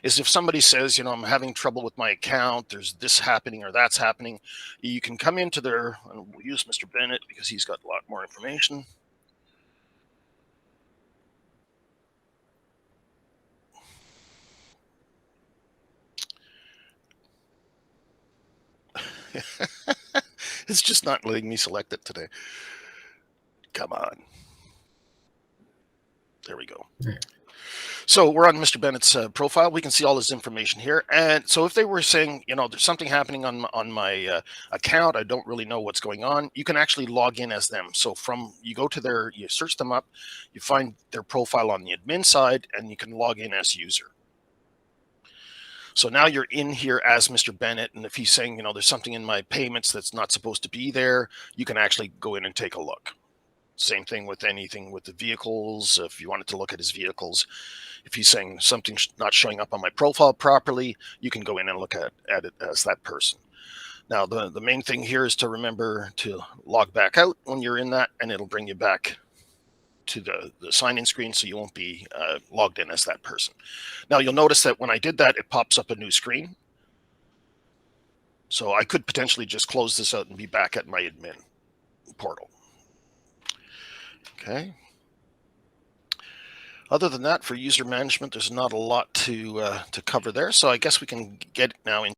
is if somebody says, I'm having trouble with my account, there's this happening or that's happening, you can come into there, and we'll use Mr. Bennett because he's got a lot more information. It's just not letting me select it today. Come on. There we go. Yeah. So we're on Mr. Bennett's profile. We can see all his information here. And so if they were saying, there's something happening on my account, I don't really know what's going on, you can actually log in as them. So you go to you search them up, you find their profile on the admin side, and you can log in as user. So now you're in here as Mr. Bennett. And if he's saying, there's something in my payments that's not supposed to be there, you can actually go in and take a look. Same thing with anything with the vehicles. If you wanted to look at his vehicles, if he's saying something's not showing up on my profile properly, you can go in and look at it as that person. Now, the main thing here is to remember to log back out when you're in that, and it'll bring you back to the sign-in screen, so you won't be logged in as that person. Now, you'll notice that when I did that, it pops up a new screen. So I could potentially just close this out and be back at my admin portal. Okay. Other than that, for user management, there's not a lot to cover there. So I guess we can get now into